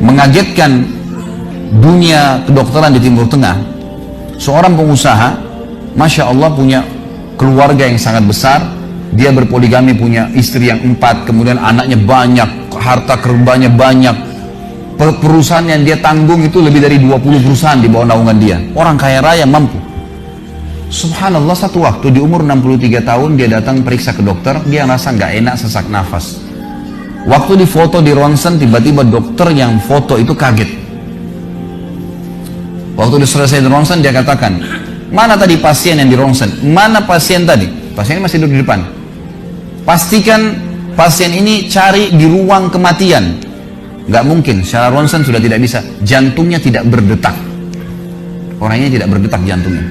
mengagetkan dunia kedokteran di Timur Tengah. Seorang pengusaha, Masya Allah, punya keluarga yang sangat besar. Dia berpoligami, punya istri yang 4, kemudian anaknya banyak, harta kerbanya banyak. Perusahaan yang dia tanggung itu lebih dari 20 perusahaan di bawah naungan dia. Orang kaya raya, mampu. Subhanallah, satu waktu di umur 63 tahun dia datang periksa ke dokter. Dia rasa nggak enak, sesak nafas. Waktu difoto di ronsen, tiba-tiba dokter yang foto itu kaget. Waktu selesai di ronsen, dia katakan, mana tadi pasien yang di ronsen? Mana pasien tadi? Pasien masih duduk di depan. Pastikan pasien ini cari di ruang kematian. Nggak mungkin, secara ronsen sudah tidak bisa. Jantungnya tidak berdetak. Orangnya tidak berdetak jantungnya.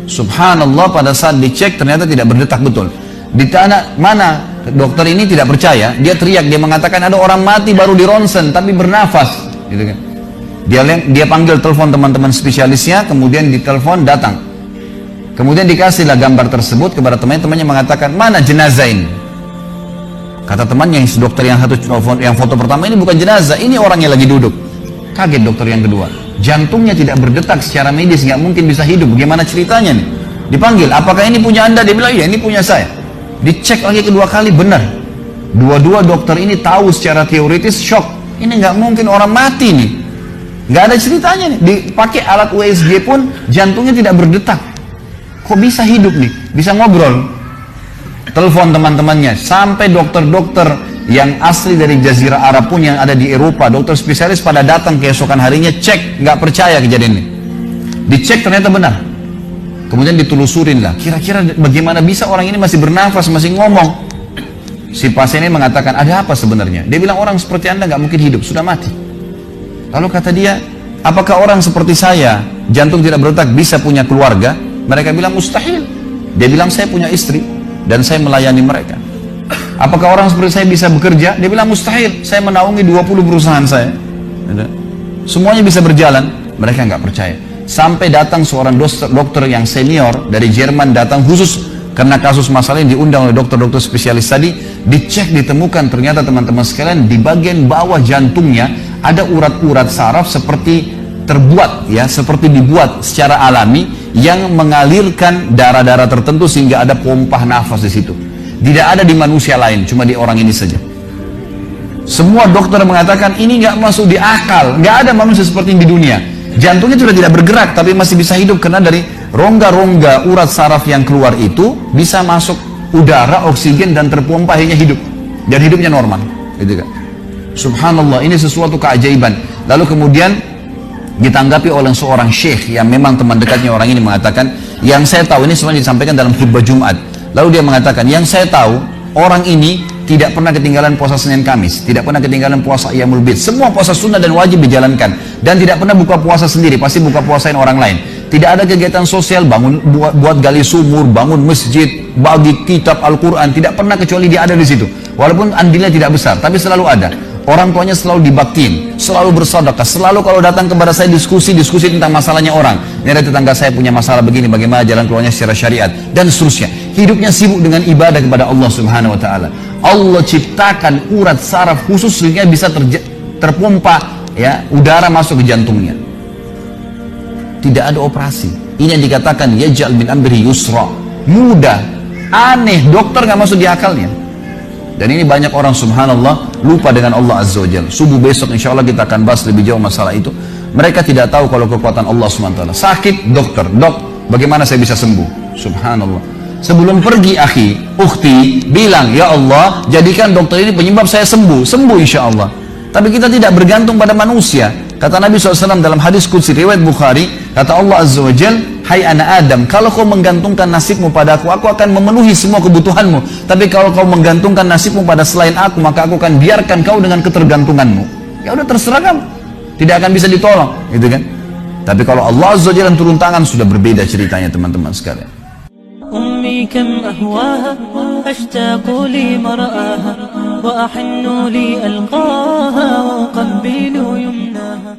Subhanallah, pada saat dicek ternyata tidak berdetak betul. Di tanah mana dokter ini tidak percaya, dia teriak, dia mengatakan ada orang mati baru di ronsen tapi bernafas, gitu kan. Dia panggil telepon teman-teman spesialisnya, kemudian ditelepon datang. Kemudian dikasihlah gambar tersebut kepada temannya mengatakan, mana jenazah ini? Kata temannya, dokter yang satu yang foto pertama, ini bukan jenazah, ini orang yang lagi duduk. Kaget dokter yang kedua, jantungnya tidak berdetak secara medis, nggak mungkin bisa hidup. Bagaimana ceritanya nih? Dipanggil, apakah ini punya Anda? Dia bilang, iya ini punya saya. Dicek lagi kedua kali, benar. Dua-dua dokter ini tahu secara teoritis, shock. Ini nggak mungkin orang mati nih. Nggak ada ceritanya nih. Dipakai alat USG pun jantungnya tidak berdetak. Kok bisa hidup nih? Bisa ngobrol. Telepon teman-temannya. Sampai dokter-dokter yang asli dari Jazirah Arab pun yang ada di Eropa, dokter spesialis pada datang keesokan harinya, cek, nggak percaya kejadian ini. Dicek ternyata benar. Kemudian ditelusurin lah, kira-kira bagaimana bisa orang ini masih bernafas, masih ngomong. Si pasien ini mengatakan, ada apa sebenarnya? Dia bilang, orang seperti Anda nggak mungkin hidup, sudah mati. Lalu kata dia, apakah orang seperti saya, jantung tidak berdetak, bisa punya keluarga? Mereka bilang, mustahil. Dia bilang, saya punya istri, dan saya melayani mereka. Apakah orang seperti saya bisa bekerja? Dia bilang, mustahil. Saya menaungi 20 perusahaan saya. Semuanya bisa berjalan. Mereka nggak percaya. Sampai datang seorang dokter yang senior dari Jerman, datang khusus karena kasus masalah ini, diundang oleh dokter-dokter spesialis tadi. Dicek, ditemukan ternyata teman-teman sekalian, di bagian bawah jantungnya ada urat-urat saraf seperti terbuat, ya, seperti dibuat secara alami yang mengalirkan darah-darah tertentu sehingga ada pompa nafas di situ. Tidak ada di manusia lain, cuma di orang ini saja. Semua dokter mengatakan ini nggak masuk di akal, nggak ada manusia seperti ini di dunia. Jantungnya sudah tidak bergerak tapi masih bisa hidup karena dari rongga-rongga urat saraf yang keluar itu bisa masuk udara, oksigen, dan terpompa, akhirnya hidup dan hidupnya normal, gitu kan. Subhanallah, ini sesuatu keajaiban. Lalu kemudian ditanggapi oleh seorang syekh yang memang teman dekatnya orang ini, mengatakan, yang saya tahu, ini semuanya disampaikan dalam khutbah Jumat. Lalu dia mengatakan, yang saya tahu, orang ini tidak pernah ketinggalan puasa Senin Kamis, tidak pernah ketinggalan puasa Ayyamul Bid, semua puasa sunnah dan wajib dijalankan, dan tidak pernah buka puasa sendiri, pasti buka puasain orang lain. Tidak ada kegiatan sosial, buat gali sumur, bangun masjid, bagi kitab Al-Quran, tidak pernah kecuali dia ada di situ. Walaupun andilnya tidak besar, tapi selalu ada. Orang tuanya selalu dibaktiin, selalu bersedekah, selalu kalau datang kepada saya diskusi tentang masalahnya orang. Ini ada tetangga saya punya masalah begini, bagaimana jalan keluarnya secara syariat, dan seterusnya. Hidupnya sibuk dengan ibadah kepada Allah Subhanahu Wa Taala. Allah ciptakan urat saraf khusus sehingga bisa terpompa, ya, udara masuk ke jantungnya. Tidak ada operasi. Ini yang dikatakan yaj'al min amri yusra, mudah, aneh, dokter nggak masuk di akalnya. Dan ini banyak orang subhanallah lupa dengan Allah Azza wa Jalla. Subuh besok insya Allah kita akan bahas lebih jauh masalah itu. Mereka tidak tahu kalau kekuatan Allah SWT. Sakit, dokter, dok, bagaimana saya bisa sembuh? Subhanallah. Sebelum pergi akhi, ukhti, bilang, ya Allah, jadikan dokter ini penyebab saya sembuh insya Allah. Tapi kita tidak bergantung pada manusia. Kata Nabi SAW dalam hadis qudsi riwayat Bukhari, kata Allah Azza wa Jal, hai anak Adam, kalau kau menggantungkan nasibmu padaku, aku akan memenuhi semua kebutuhanmu. Tapi kalau kau menggantungkan nasibmu pada selain aku, maka aku akan biarkan kau dengan ketergantunganmu. Ya udah, terserah kamu, tidak akan bisa ditolong, gitu kan. Tapi kalau Allah Azza wa Jal turun tangan, sudah berbeda ceritanya teman-teman sekalian. أمي كم أهواها أشتاق لمرآها وأحن لألقاها وأقبل يمناها.